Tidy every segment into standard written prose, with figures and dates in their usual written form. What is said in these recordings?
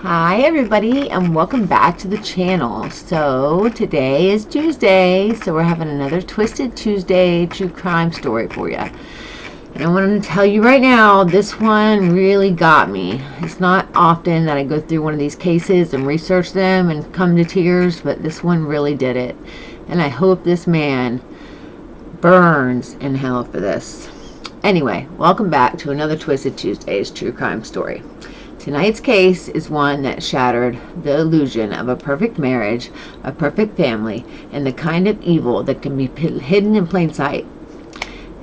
Hi everybody, and welcome back to the channel. So today is Tuesday, so we're having another Twisted Tuesday true crime story for you. And I want to tell you right now, this one really got me. It's not often that I go through one of these cases and research them and come to tears, but this one really did it. And I hope this man burns in hell for this. Anyway, welcome back to another Twisted Tuesday's true crime story. Tonight's case is one that shattered the illusion of a perfect marriage, a perfect family, and the kind of evil that can be hidden in plain sight.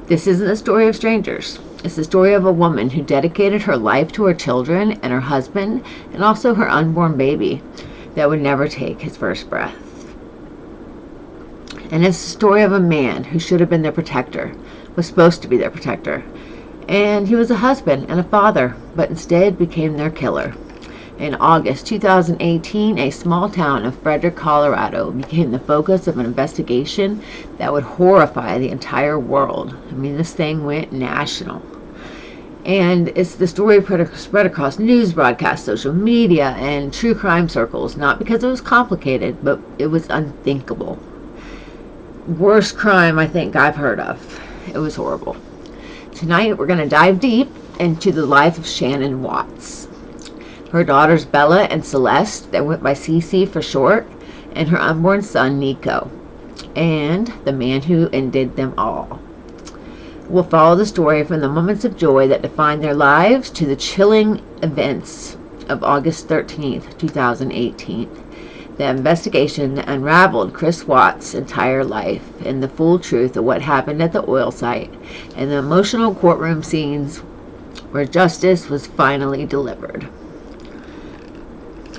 This isn't the story of strangers. It's the story of a woman who dedicated her life to her children and her husband, and also her unborn baby that would never take his first breath. And it's the story of a man who should have been their protector, was supposed to be their protector. And he was a husband and a father, but instead became their killer. In August 2018, a small town of Frederick, Colorado became the focus of an investigation that would horrify the entire world. I mean, this thing went national. And it's the story spread across news broadcasts, social media, and true crime circles, not because it was complicated, but it was unthinkable. Worst crime I think I've heard of. It was horrible. Tonight we're going to dive deep into the life of Shanann Watts. Her daughters Bella and Celeste, that went by CC for short, and her unborn son Nico, and the man who ended them all. We'll follow the story from the moments of joy that defined their lives to the chilling events of August 13th, 2018. The investigation that unraveled Chris Watts' entire life and the full truth of what happened at the oil site and the emotional courtroom scenes where justice was finally delivered.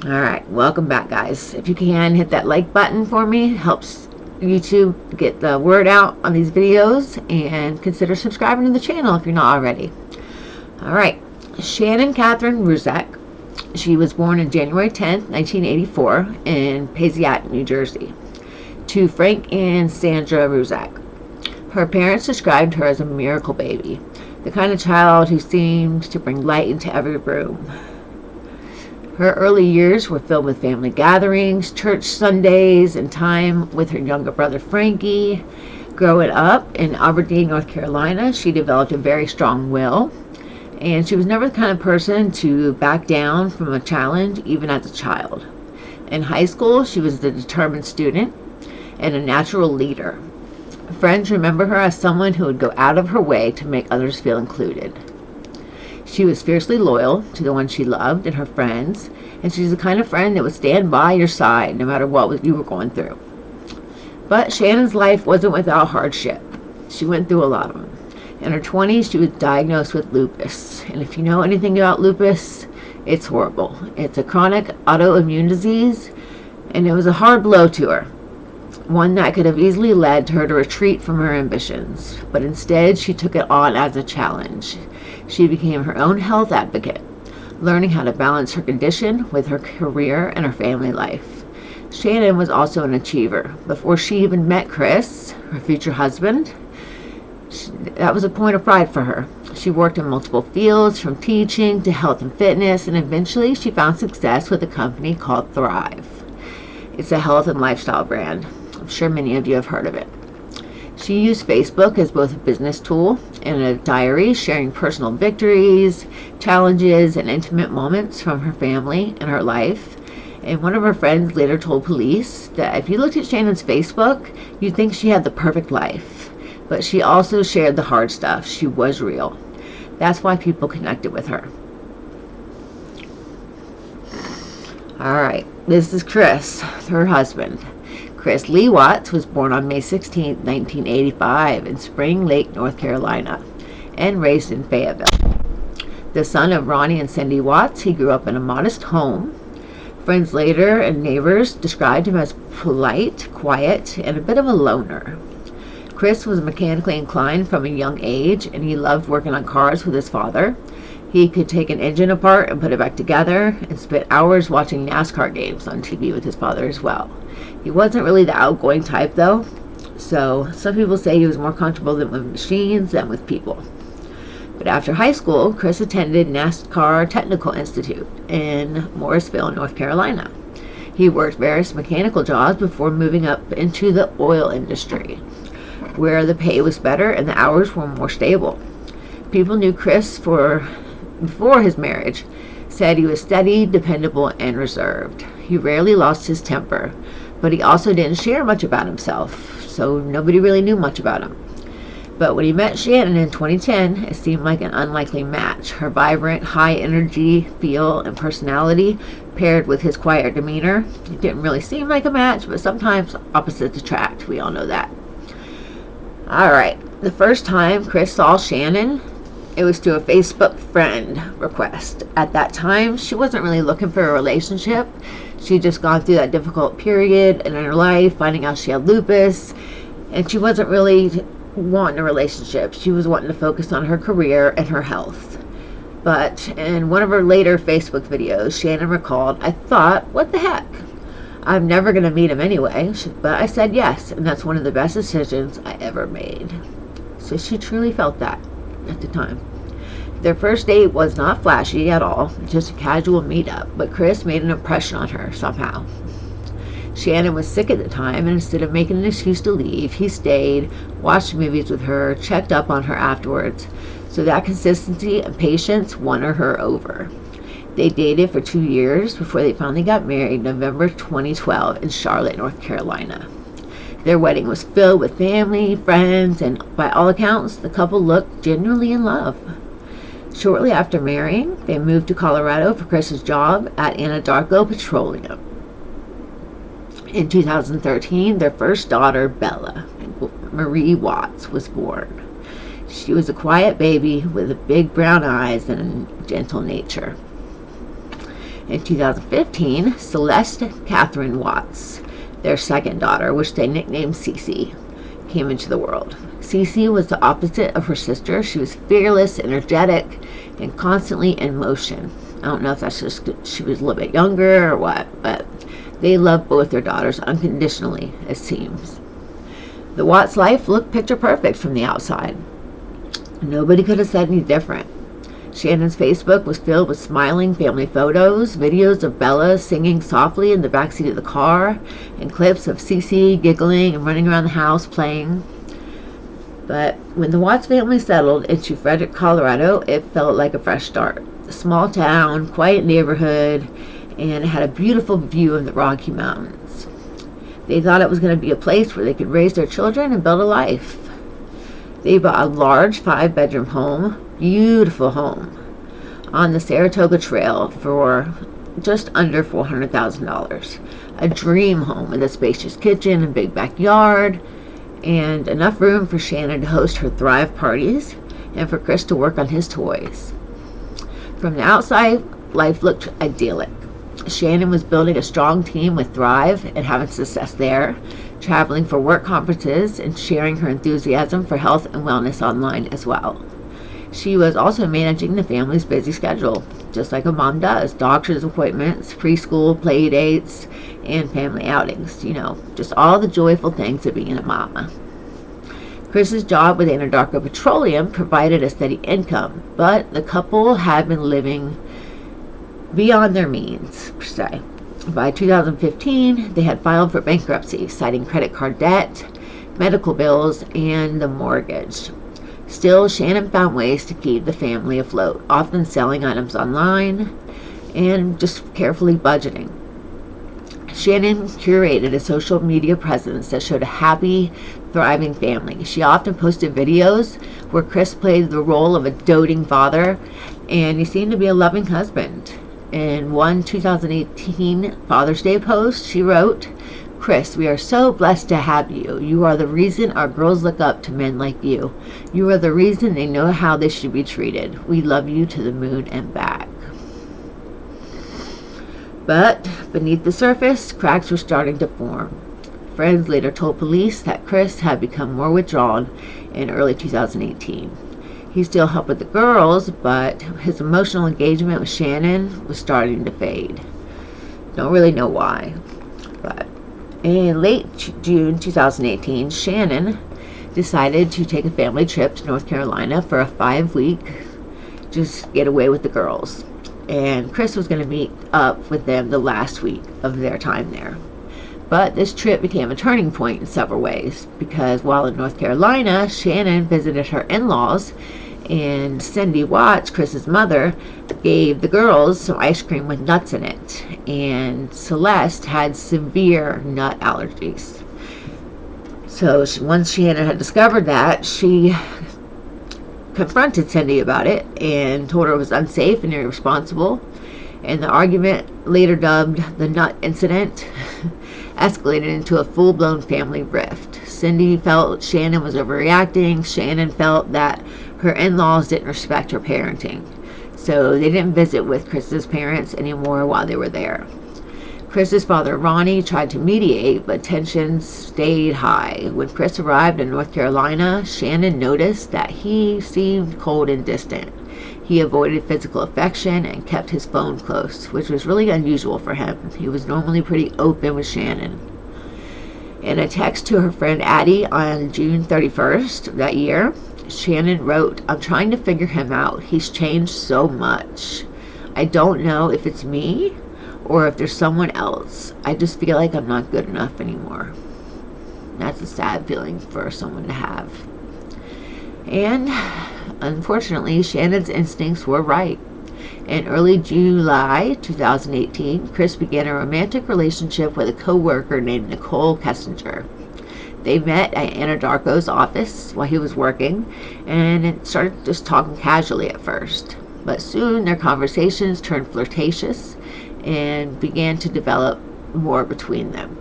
Alright, welcome back guys. If you can, hit that like button for me. It helps YouTube get the word out on these videos, and consider subscribing to the channel if you're not already. Alright, Shanann Catherine Ruzak. She was born on January 10th, 1984 in Passaic, New Jersey, to Frank and Sandra Ruzak. Her parents described her as a miracle baby, the kind of child who seemed to bring light into every room. Her early years were filled with family gatherings, church Sundays, and time with her younger brother Frankie. Growing up in Aberdeen, North Carolina, she developed a very strong will. And she was never the kind of person to back down from a challenge, even as a child. In high school, she was the determined student and a natural leader. Friends remember her as someone who would go out of her way to make others feel included. She was fiercely loyal to the ones she loved and her friends, and she's the kind of friend that would stand by your side no matter what you were going through. But Shannon's life wasn't without hardship. She went through a lot of them. In her 20s, she was diagnosed with lupus. And if you know anything about lupus, it's horrible. It's a chronic autoimmune disease, and it was a hard blow to her. One that could have easily led to her to retreat from her ambitions. But instead, she took it on as a challenge. She became her own health advocate, learning how to balance her condition with her career and her family life. Shanann was also an achiever. Before she even met Chris, her future husband, that was a point of pride for her. She worked in multiple fields, from teaching to health and fitness, and eventually she found success with a company called Thrive. It's a health and lifestyle brand. I'm sure many of you have heard of it. She used Facebook as both a business tool and a diary, sharing personal victories, challenges, and intimate moments from her family and her life. And one of her friends later told police that if you looked at Shannon's Facebook, you'd think she had the perfect life. But she also shared the hard stuff. She was real. That's why people connected with her. Alright, this is Chris, her husband. Chris Lee Watts was born on May 16, 1985 in Spring Lake, North Carolina, and raised in Fayetteville. The son of Ronnie and Cindy Watts, he grew up in a modest home. Friends later and neighbors described him as polite, quiet, and a bit of a loner. Chris was mechanically inclined from a young age, and he loved working on cars with his father. He could take an engine apart and put it back together, and spent hours watching NASCAR games on TV with his father as well. He wasn't really the outgoing type though, so some people say he was more comfortable with machines than with people. But after high school, Chris attended NASCAR Technical Institute in Morrisville, North Carolina. He worked various mechanical jobs before moving up into the oil industry, where the pay was better and the hours were more stable. People knew Chris before his marriage said he was steady, dependable, and reserved. He rarely lost his temper, but he also didn't share much about himself, so nobody really knew much about him. But when he met Shanann in 2010, it seemed like an unlikely match. Her vibrant, high-energy feel and personality paired with his quiet demeanor. It didn't really seem like a match, but sometimes opposites attract. We all know that. Alright, the first time Chris saw Shanann, it was through a Facebook friend request. At that time, she wasn't really looking for a relationship. She'd just gone through that difficult period in her life, finding out she had lupus, and she wasn't really wanting a relationship. She was wanting to focus on her career and her health. But in one of her later Facebook videos, Shanann recalled, "I thought, what the heck? I'm never going to meet him anyway, but I said yes, and that's one of the best decisions I ever made." So she truly felt that at the time. Their first date was not flashy at all, just a casual meetup, but Chris made an impression on her somehow. Shanann was sick at the time, and instead of making an excuse to leave, he stayed, watched movies with her, checked up on her afterwards. So that consistency and patience won her over. They dated for 2 years before they finally got married November 2012 in Charlotte, North Carolina. Their wedding was filled with family, friends, and by all accounts, the couple looked genuinely in love. Shortly after marrying, they moved to Colorado for Chris's job at Anadarko Petroleum. In 2013, their first daughter, Bella Marie Watts, was born. She was a quiet baby with big brown eyes and a gentle nature. In 2015, Celeste Catherine Watts, their second daughter, which they nicknamed Cece, came into the world. Cece was the opposite of her sister. She was fearless, energetic, and constantly in motion. I don't know if that's just she was a little bit younger or what, but they loved both their daughters unconditionally, it seems. The Watts life looked picture perfect from the outside. Nobody could have said any different. Shannon's Facebook was filled with smiling family photos, videos of Bella singing softly in the backseat of the car, and clips of Cece giggling and running around the house playing. But when the Watts family settled into Frederick, Colorado, it felt like a fresh start. A small town, quiet neighborhood, and it had a beautiful view of the Rocky Mountains. They thought it was going to be a place where they could raise their children and build a life. They bought a large 5-bedroom home, beautiful home, on the Saratoga Trail for just under $400,000. A dream home with a spacious kitchen and big backyard, and enough room for Shanann to host her Thrive parties and for Chris to work on his toys. From the outside, life looked idyllic. Shanann was building a strong team with Thrive and having success there, traveling for work conferences and sharing her enthusiasm for health and wellness online as well. She was also managing the family's busy schedule, just like a mom does. Doctor's appointments, preschool, play dates, and family outings. Just all the joyful things of being a mama. Chris's job with Anadarko Petroleum provided a steady income, but the couple had been living beyond their means, per se. By 2015, they had filed for bankruptcy, citing credit card debt, medical bills, and the mortgage. Still, Shanann found ways to keep the family afloat, often selling items online and just carefully budgeting. Shanann curated a social media presence that showed a happy, thriving family. She often posted videos where Chris played the role of a doting father, and he seemed to be a loving husband. In one 2018 Father's Day post, she wrote, "Chris, we are so blessed to have you. You are the reason our girls look up to men like you. You are the reason they know how they should be treated. We love you to the moon and back." But beneath the surface, cracks were starting to form. Friends later told police that Chris had become more withdrawn in early 2018. He still helped with the girls, but his emotional engagement with Shanann was starting to fade. Don't really know why. But in late June 2018, Shanann decided to take a family trip to North Carolina for a 5-week just get away with the girls. And Chris was going to meet up with them the last week of their time there. But this trip became a turning point in several ways, because while in North Carolina, Shanann visited her in-laws, and Cindy Watts, Chris's mother, gave the girls some ice cream with nuts in it, and Celeste had severe nut allergies. So once Shanann had discovered that, she confronted Cindy about it and told her it was unsafe and irresponsible. And the argument, later dubbed the nut incident, escalated into a full-blown family rift. Cindy felt Shanann was overreacting. Shanann felt that her in-laws didn't respect her parenting, so they didn't visit with Chris's parents anymore while they were there. Chris's father, Ronnie, tried to mediate, but tensions stayed high. When Chris arrived in North Carolina, Shanann noticed that he seemed cold and distant. He avoided physical affection and kept his phone close, which was really unusual for him. He was normally pretty open with Shanann. In a text to her friend Addie on June 31st that year, Shanann wrote, "I'm trying to figure him out. He's changed so much. I don't know if it's me or if there's someone else. I just feel like I'm not good enough anymore." That's a sad feeling for someone to have. And unfortunately, Shannon's instincts were right. In early July 2018, Chris began a romantic relationship with a co-worker named Nicole Kessinger. They met at Anadarko's office while he was working, and it started just talking casually at first. But soon their conversations turned flirtatious and began to develop more between them.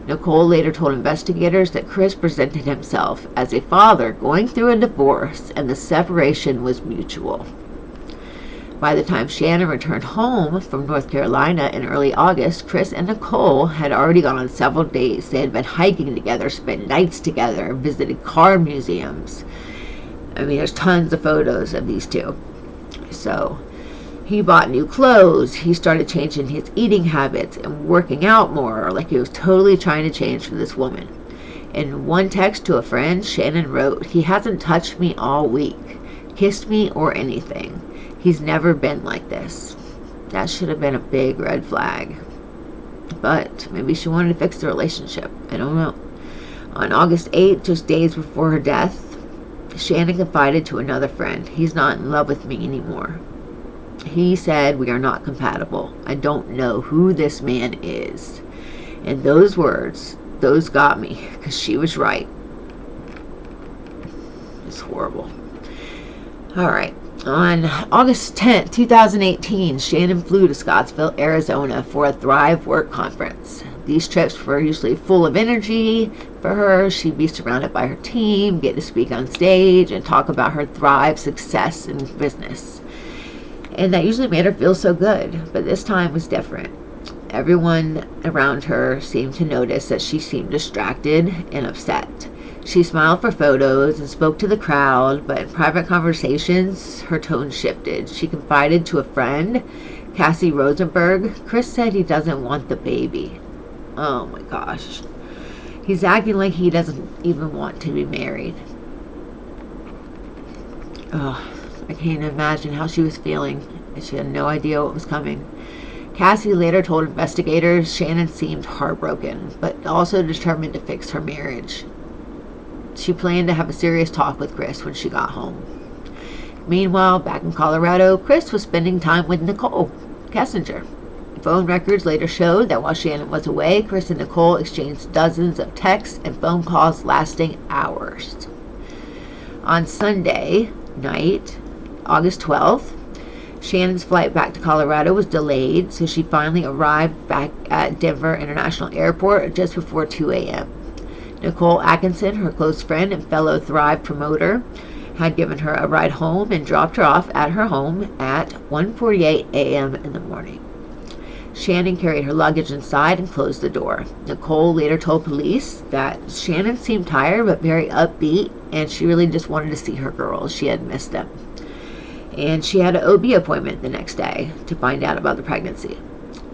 Nicole later told investigators that Chris presented himself as a father going through a divorce, and the separation was mutual. By the time Shanann returned home from North Carolina in early August, Chris and Nicole had already gone on several dates. They had been hiking together, spent nights together, visited car museums. I mean, there's tons of photos of these two. So he bought new clothes. He started changing his eating habits and working out more, like he was totally trying to change for this woman. In one text to a friend, Shanann wrote, "He hasn't touched me all week, kissed me, or anything. He's never been like this." That should have been a big red flag. But maybe she wanted to fix the relationship. I don't know. On August 8th, just days before her death, Shanann confided to another friend, "He's not in love with me anymore. He said we are not compatible. I don't know who this man is." And those words, those got me, because she was right. It's horrible. All right. On August 10th, 2018, Shanann flew to Scottsville, Arizona for a Thrive Work Conference. These trips were usually full of energy for her. She'd be surrounded by her team, get to speak on stage, and talk about her Thrive success in business. And that usually made her feel so good, but this time was different. Everyone around her seemed to notice that she seemed distracted and upset. She smiled for photos and spoke to the crowd, but in private conversations, her tone shifted. She confided to a friend, Cassie Rosenberg, "Chris said he doesn't want the baby." Oh my gosh. He's acting like he doesn't even want to be married. Oh, I can't imagine how she was feeling. She had no idea what was coming. Cassie later told investigators Shanann seemed heartbroken, but also determined to fix her marriage. She planned to have a serious talk with Chris when she got home. Meanwhile, back in Colorado, Chris was spending time with Nicole Kessinger. Phone records later showed that while Shanann was away, Chris and Nicole exchanged dozens of texts and phone calls lasting hours. On Sunday night, August 12th, Shannon's flight back to Colorado was delayed, so she finally arrived back at Denver International Airport just before 2 a.m. Nicole Atkinson, her close friend and fellow Thrive promoter, had given her a ride home and dropped her off at her home at 1:48 a.m. in the morning. Shanann carried her luggage inside and closed the door. Nicole later told police that Shanann seemed tired but very upbeat, and she really just wanted to see her girls. She had missed them. And she had an OB appointment the next day to find out about the pregnancy.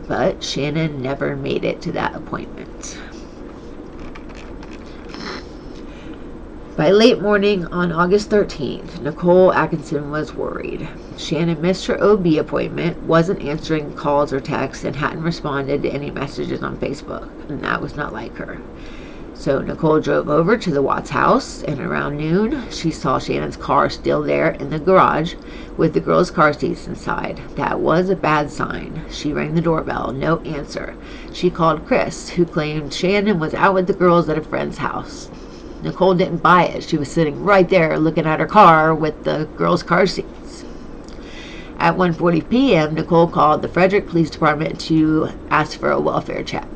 But Shanann never made it to that appointment. By late morning on August 13th, Nicole Atkinson was worried. Shanann missed her OB appointment, wasn't answering calls or texts, and hadn't responded to any messages on Facebook, and that was not like her. So Nicole drove over to the Watts house, and around noon, she saw Shannon's car still there in the garage with the girls' car seats inside. That was a bad sign. She rang the doorbell. No answer. She called Chris, who claimed Shanann was out with the girls at a friend's house. Nicole didn't buy it. She was sitting right there looking at her car with the girls' car seats. At 1:40 p.m., Nicole called the Frederick Police Department to ask for a welfare check.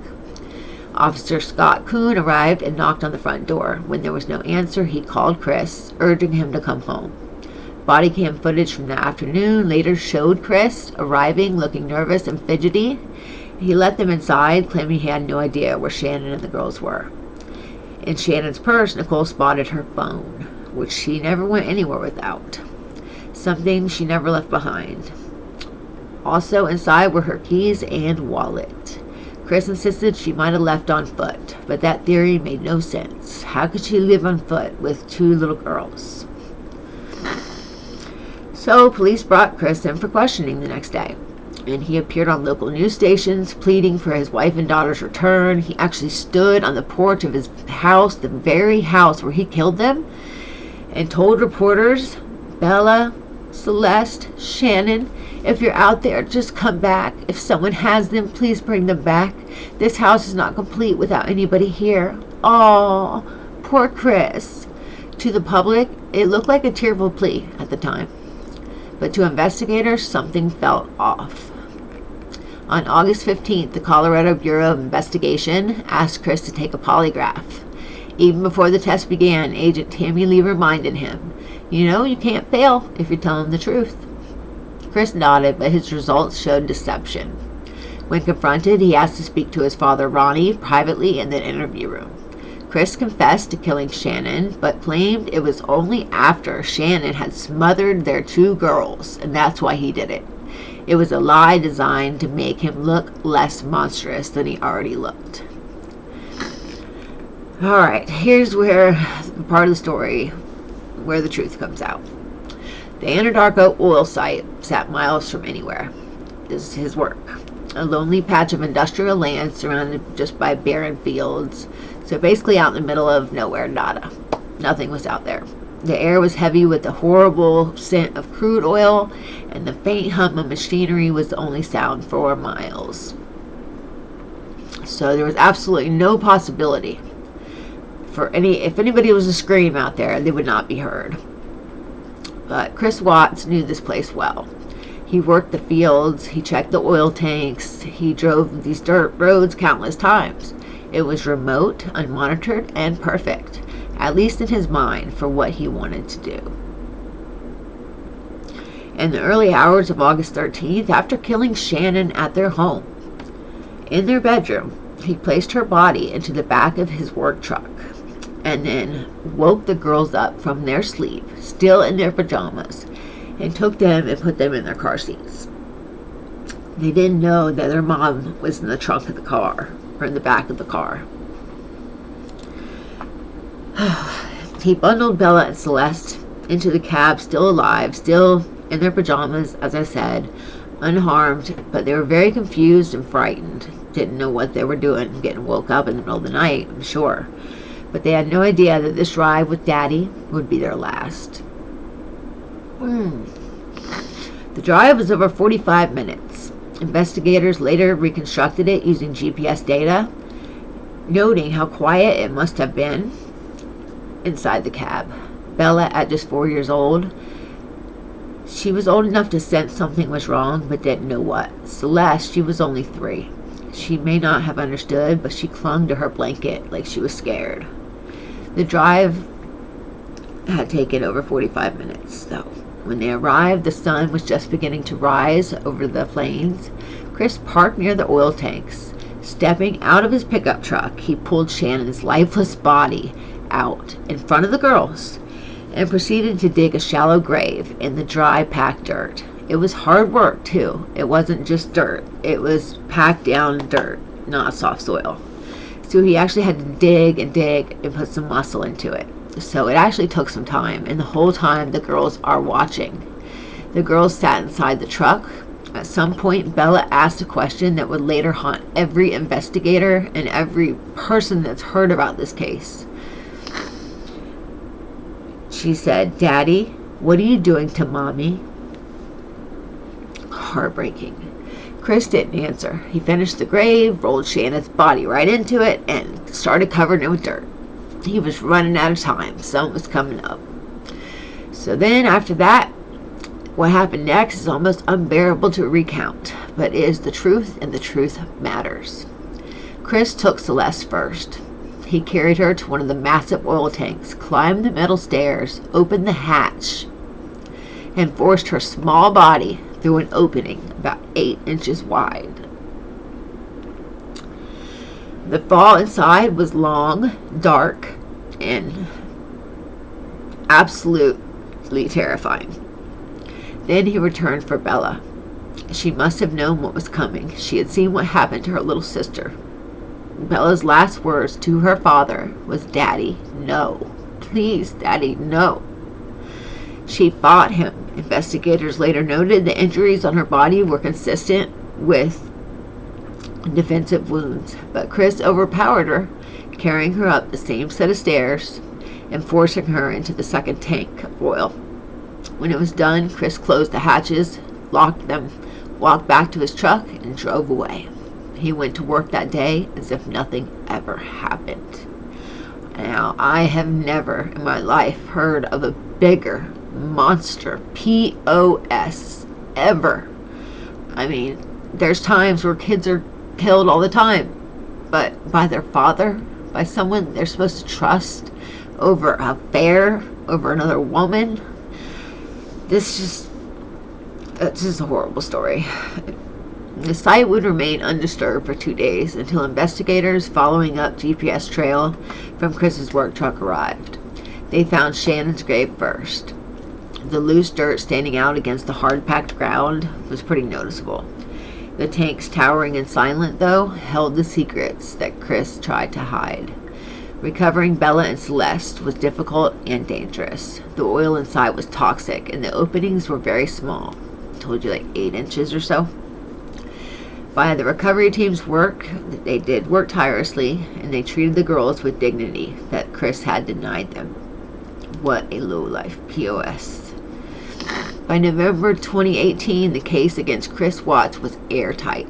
Officer Scott Kuhn arrived and knocked on the front door. When there was no answer, he called Chris, urging him to come home. Body cam footage from the afternoon later showed Chris arriving looking nervous and fidgety. He let them inside, claiming he had no idea where Shanann and the girls were. In Shannon's purse, Nicole spotted her phone, which she never went anywhere without. Something she never left behind. Also inside were her keys and wallet. Chris insisted she might have left on foot, but that theory made no sense. How could she live on foot with two little girls? So police brought Chris in for questioning the next day, and he appeared on local news stations pleading for his wife and daughter's return. He actually stood on the porch of his house, the very house where he killed them, and told reporters, Bella, Celeste, Shanann, if you're out there, just come back. If someone has them, please bring them back. This house is not complete without anybody here. Oh, poor Chris. To the public, it looked like a tearful plea at the time. But to investigators, something felt off. On August 15th, the Colorado Bureau of Investigation asked Chris to take a polygraph. Even before the test began, Agent Tammy Lee reminded him, you know, you can't fail if you're telling the truth. Chris nodded, but his results showed deception. When confronted, he asked to speak to his father, Ronnie, privately in the interview room. Chris confessed to killing Shanann, but claimed it was only after Shanann had smothered their two girls, and that's why he did it. It was a lie designed to make him look less monstrous than he already looked. Alright, here's where the part of the story where the truth comes out. The Anadarko oil site sat miles from anywhere. This is his work. A lonely patch of industrial land surrounded just by barren fields. So basically out in the middle of nowhere, nada. Nothing was out there. The air was heavy with the horrible scent of crude oil, and the faint hum of machinery was the only sound for miles. So there was absolutely no possibility for if anybody was to scream out there, they would not be heard. But Chris Watts knew this place well. He worked the fields, he checked the oil tanks, he drove these dirt roads countless times. It was remote, unmonitored, and perfect, at least in his mind, for what he wanted to do. In the early hours of August 13th, after killing Shanann at their home, in their bedroom, he placed her body into the back of his work truck and then woke the girls up from their sleep, still in their pajamas, and took them and put them in their car seats. They didn't know that their mom was in the trunk of the car, or in the back of the car. He bundled Bella and Celeste into the cab, still alive, still in their pajamas, as I said, unharmed, but they were very confused and frightened. Didn't know what they were doing, getting woke up in the middle of the night, I'm sure. But they had no idea that this ride with Daddy would be their last. The drive was over 45 minutes. Investigators later reconstructed it using GPS data, noting how quiet it must have been inside the cab. Bella, at just 4 years old, she was old enough to sense something was wrong, but didn't know what. Celeste, she was only 3. She may not have understood, but she clung to her blanket like she was scared. The drive had taken over 45 minutes, though. When they arrived, the sun was just beginning to rise over the plains. Chris parked near the oil tanks. Stepping out of his pickup truck, he pulled Shannon's lifeless body out in front of the girls and proceeded to dig a shallow grave in the dry, packed dirt. It was hard work, too. It wasn't just dirt. It was packed down dirt, not soft soil. So he actually had to dig and put some muscle into it. So it actually took some time, and the whole time the girls are watching. The girls sat inside the truck. At some point, Bella asked a question that would later haunt every investigator and every person that's heard about this case. She said, "Daddy, what are you doing to Mommy?" Heartbreaking. Chris didn't answer. He finished the grave, rolled Shannon's body right into it, and started covering it with dirt. He was running out of time. Sun was coming up. So then, after that, what happened next is almost unbearable to recount, but it is the truth, and the truth matters. Chris took Celeste first. He carried her to one of the massive oil tanks, climbed the metal stairs, opened the hatch, and forced her small body through an opening about 8 inches wide. The fall inside was long, dark, and absolutely terrifying. Then he returned for Bella. She must have known what was coming. She had seen what happened to her little sister. Bella's last words to her father was, "Daddy, no. Please, Daddy, no." She fought him. Investigators later noted the injuries on her body were consistent with defensive wounds, but Chris overpowered her, carrying her up the same set of stairs and forcing her into the second tank of oil. When it was done, Chris closed the hatches, locked them, walked back to his truck, and drove away. He went to work that day as if nothing ever happened. Now, I have never in my life heard of a bigger monster, POS, ever. I mean, there's times where kids are killed all the time, but by their father, by someone they're supposed to trust, over an affair, over another woman. It's just a horrible story. The site would remain undisturbed for 2 days until investigators following up GPS trail from Chris's work truck arrived. They found Shannon's grave first. The loose dirt standing out against the hard-packed ground was pretty noticeable. The tanks, towering and silent, though, held the secrets that Chris tried to hide. Recovering Bella and Celeste was difficult and dangerous. The oil inside was toxic, and the openings were very small. I told you, like 8 inches or so. By the recovery team's work, they did work tirelessly, and they treated the girls with dignity that Chris had denied them. What a lowlife POS. By November 2018, the case against Chris Watts was airtight.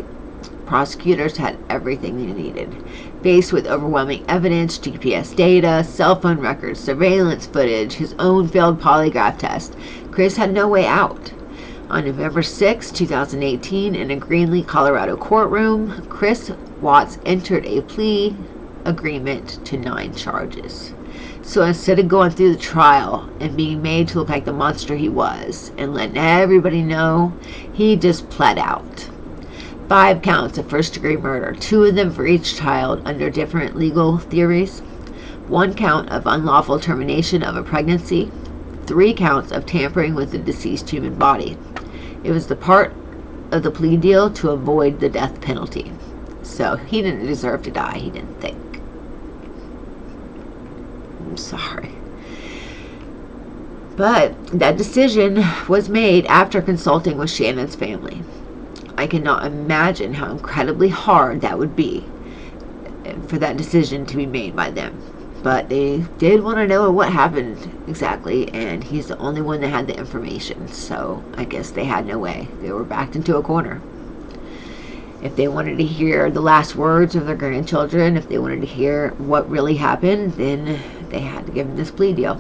Prosecutors had everything they needed. Faced with overwhelming evidence, GPS data, cell phone records, surveillance footage, his own failed polygraph test, Chris had no way out. On November 6, 2018, in a Greenlee, Colorado courtroom, Chris Watts entered a plea agreement to 9 charges. So instead of going through the trial and being made to look like the monster he was and letting everybody know, he just pled out. 5 counts of first-degree murder, 2 of them for each child under different legal theories, 1 count of unlawful termination of a pregnancy, 3 counts of tampering with the deceased human body. It was the part of the plea deal to avoid the death penalty. So he didn't deserve to die, he didn't think. I'm sorry. But that decision was made after consulting with Shannon's family. I cannot imagine how incredibly hard that would be for that decision to be made by them. But they did want to know what happened exactly, and he's the only one that had the information, so I guess they had no way. They were backed into a corner. If they wanted to hear the last words of their grandchildren, if they wanted to hear what really happened, then they had to give them this plea deal.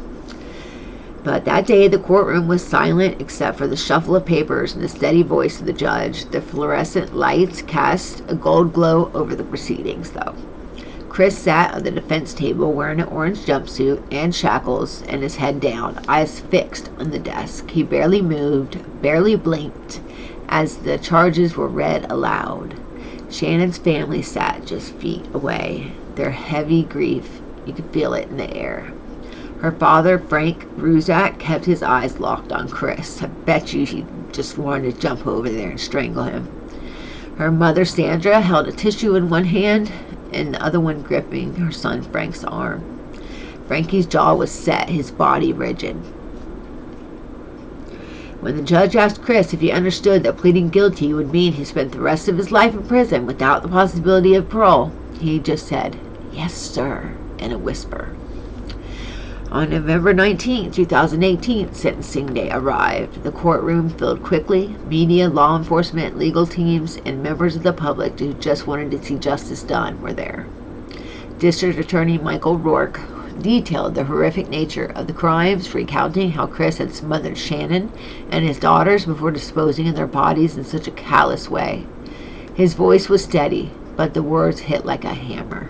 But that day, the courtroom was silent except for the shuffle of papers and the steady voice of the judge. The fluorescent lights cast a gold glow over the proceedings, though. Chris sat at the defense table wearing an orange jumpsuit and shackles and his head down, eyes fixed on the desk. He barely moved, barely blinked as the charges were read aloud. Shannon's family sat just feet away, their heavy grief. You could feel it in the air. Her father, Frank Ruzak, kept his eyes locked on Chris. I bet you he just wanted to jump over there and strangle him. Her mother, Sandra, held a tissue in one hand and the other one gripping her son Frank's arm. Frankie's jaw was set, his body rigid. When the judge asked Chris if he understood that pleading guilty would mean he spent the rest of his life in prison without the possibility of parole, he just said, "Yes, sir," in a whisper. On November 19, 2018, sentencing day arrived. The courtroom filled quickly. Media, law enforcement, legal teams, and members of the public who just wanted to see justice done were there. District Attorney Michael Rourke detailed the horrific nature of the crimes, recounting how Chris had smothered Shanann and his daughters before disposing of their bodies in such a callous way. His voice was steady, but the words hit like a hammer.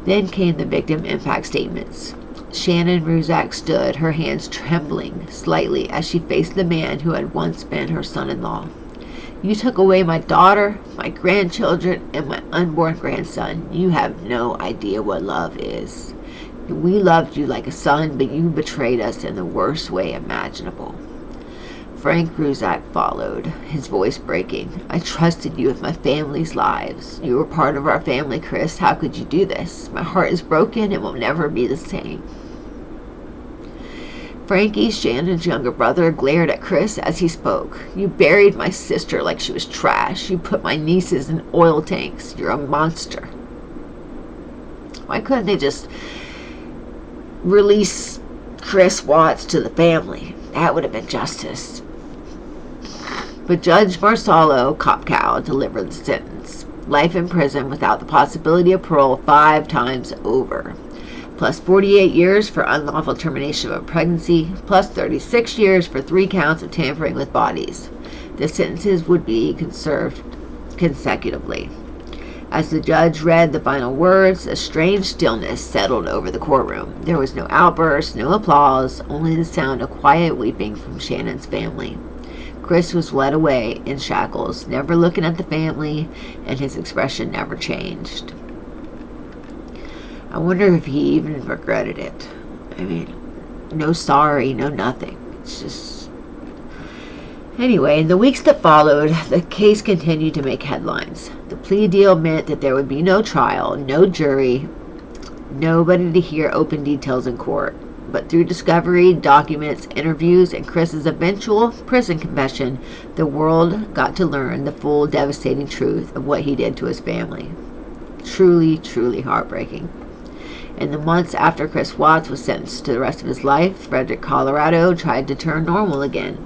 Then came the victim impact statements. Shanann Ruzak stood, her hands trembling slightly as she faced the man who had once been her son-in-law. "You took away my daughter, my grandchildren, and my unborn grandson. You have no idea what love is. We loved you like a son, but you betrayed us in the worst way imaginable." Frank Ruzak followed, his voice breaking. "I trusted you with my family's lives. You were part of our family, Chris. How could you do this? My heart is broken. It will never be the same." Frankie, Shannon's younger brother, glared at Chris as he spoke. "You buried my sister like she was trash. You put my nieces in oil tanks. You're a monster." Why couldn't they just release Chris Watts to the family? That would have been justice. But Judge Marsalo Kopkow delivered the sentence. Life in prison without the possibility of parole 5 times over. Plus 48 years for unlawful termination of a pregnancy, plus 36 years for 3 counts of tampering with bodies. The sentences would be served consecutively. As the judge read the final words, a strange stillness settled over the courtroom. There was no outburst, no applause, only the sound of quiet weeping from Shannon's family. Chris was led away in shackles, never looking at the family, and his expression never changed. I wonder if he even regretted it. I mean, no sorry, no nothing. It's just... Anyway, in the weeks that followed, the case continued to make headlines. The plea deal meant that there would be no trial, no jury, nobody to hear open details in court. But through discovery, documents, interviews, and Chris's eventual prison confession, the world got to learn the full devastating truth of what he did to his family. Truly, truly heartbreaking. In the months after Chris Watts was sentenced to the rest of his life, Frederick, Colorado tried to turn normal again.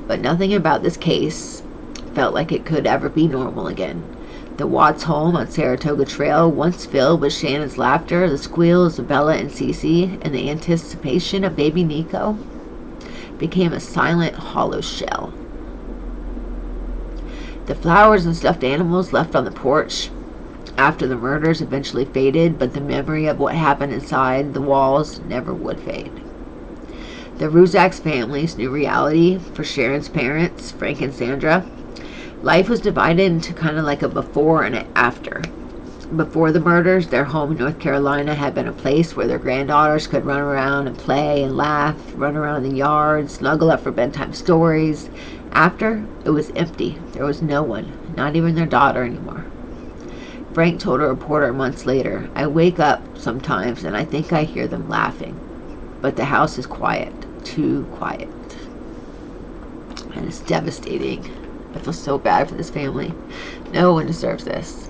But nothing about this case felt like it could ever be normal again. The Watts home on Saratoga Trail, once filled with Shannon's laughter, the squeals of Bella and Cece, and the anticipation of baby Nico, became a silent, hollow shell. The flowers and stuffed animals left on the porch after the murders eventually faded, but the memory of what happened inside the walls never would fade. The Ruzak's family's new reality for Sharon's parents, Frank and Sandra. Life was divided into kind of like a before and an after. Before the murders, their home in North Carolina had been a place where their granddaughters could run around and play and laugh, run around in the yard, snuggle up for bedtime stories. After, it was empty. There was no one, not even their daughter anymore. Frank told a reporter months later, "I wake up sometimes and I think I hear them laughing. But the house is quiet, too quiet." And it's devastating. I feel so bad for this family. No one deserves this.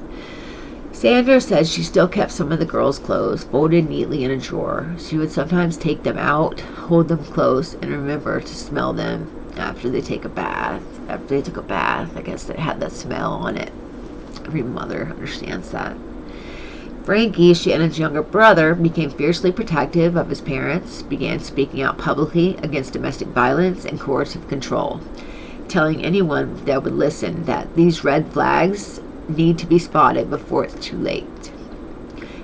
Sandra said she still kept some of the girls' clothes folded neatly in a drawer. She would sometimes take them out, hold them close, and remember to smell them after they take a bath. After they took a bath, I guess it had that smell on it. Every mother understands that. Frankie, Shannon's younger brother, became fiercely protective of his parents, began speaking out publicly against domestic violence and coercive control, telling anyone that would listen that these red flags need to be spotted before it's too late.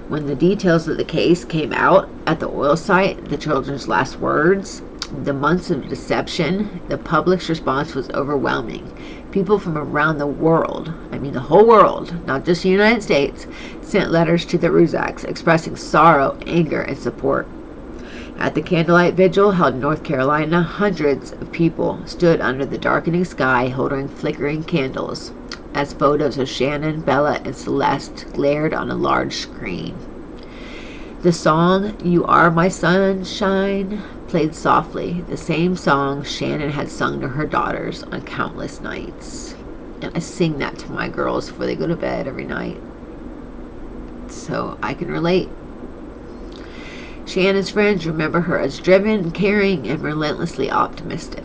When the details of the case came out at the oil site, the children's last words, the months of deception, the public's response was overwhelming. People from around the world, I mean the whole world, not just the United States, sent letters to the Ruzaks expressing sorrow, anger, and support. At the candlelight vigil held in North Carolina, hundreds of people stood under the darkening sky holding flickering candles as photos of Shanann, Bella, and Celeste glared on a large screen. The song "You Are My Sunshine" played softly, the same song Shanann had sung to her daughters on countless nights. And I sing that to my girls before they go to bed every night. So I can relate. Shannon's friends remember her as driven, caring, and relentlessly optimistic.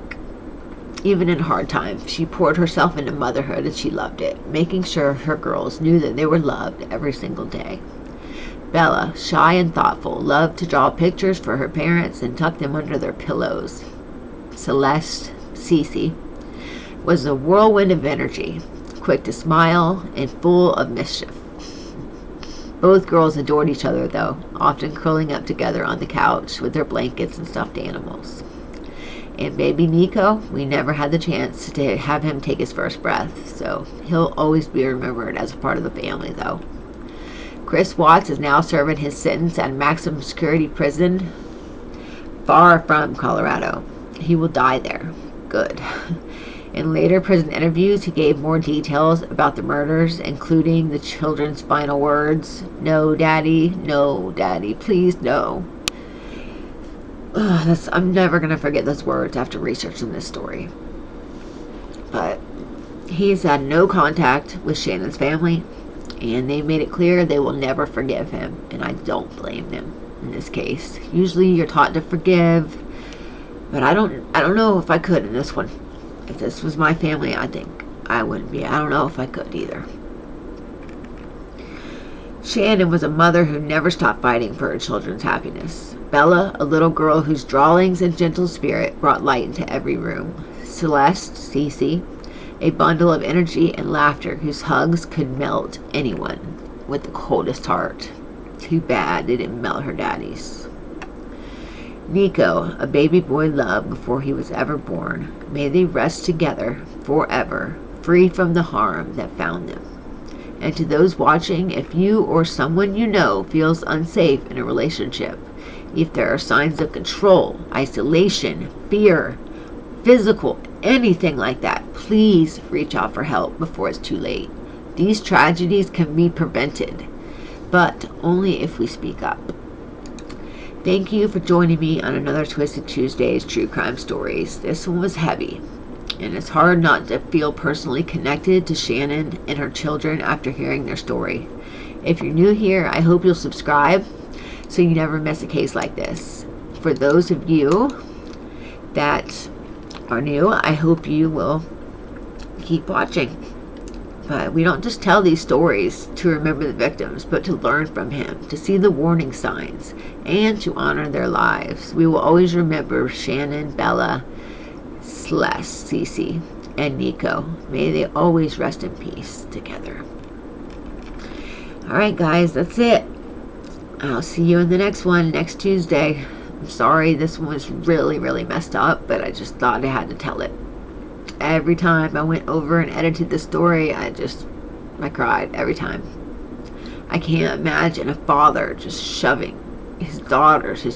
Even in hard times, she poured herself into motherhood and she loved it, making sure her girls knew that they were loved every single day. Bella, shy and thoughtful, loved to draw pictures for her parents and tuck them under their pillows. Celeste, Cece, was a whirlwind of energy, quick to smile and full of mischief. Both girls adored each other, though, often curling up together on the couch with their blankets and stuffed animals. And baby Nico, we never had the chance to have him take his first breath, so he'll always be remembered as a part of the family, though. Chris Watts is now serving his sentence at a maximum security prison far from Colorado. He will die there. Good. In later prison interviews, he gave more details about the murders, including the children's final words, "No, Daddy, please, no." I'm never going to forget those words after researching this story. But he's had no contact with Shannon's family, and they made it clear they will never forgive him, and I don't blame them in this case. Usually you're taught to forgive, but I don't know if I could in this one. If this was my family, I think I wouldn't be. I don't know if I could either. Shanann was a mother who never stopped fighting for her children's happiness. Bella, a little girl whose drawlings and gentle spirit brought light into every room. Celeste, Cece, a bundle of energy and laughter whose hugs could melt anyone with the coldest heart. Too bad they didn't melt her daddy's. Nico, a baby boy loved before he was ever born. May they rest together forever, free from the harm that found them. And to those watching, if you or someone you know feels unsafe in a relationship, if there are signs of control, isolation, fear, physical, anything like that, please reach out for help before it's too late. These tragedies can be prevented, but only if we speak up. Thank you for joining me on another Twisted Tuesday's True Crime Stories. This one was heavy, and it's hard not to feel personally connected to Shanann and her children after hearing their story. If you're new here, I hope you'll subscribe so you never miss a case like this. For those of you that are new, I hope you will keep watching. But we don't just tell these stories to remember the victims, but to learn from him, to see the warning signs, and to honor their lives. We will always remember Shanann, Bella, Celeste, Cece, and Nico. May they always rest in peace together. Alright guys, that's it. I'll see you in the next one, next Tuesday. I'm sorry this one was really, really messed up, but I just thought I had to tell it. Every time I went over and edited the story, I cried every time. I can't imagine a father just shoving his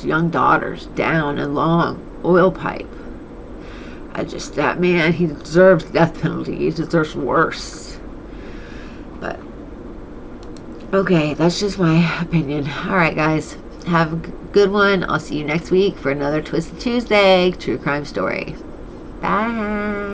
young daughters, down a long oil pipe. That man, he deserves the death penalty. He deserves worse. But, okay, that's just my opinion. Alright guys, have a good one. I'll see you next week for another Twisted Tuesday True Crime Story. Bye.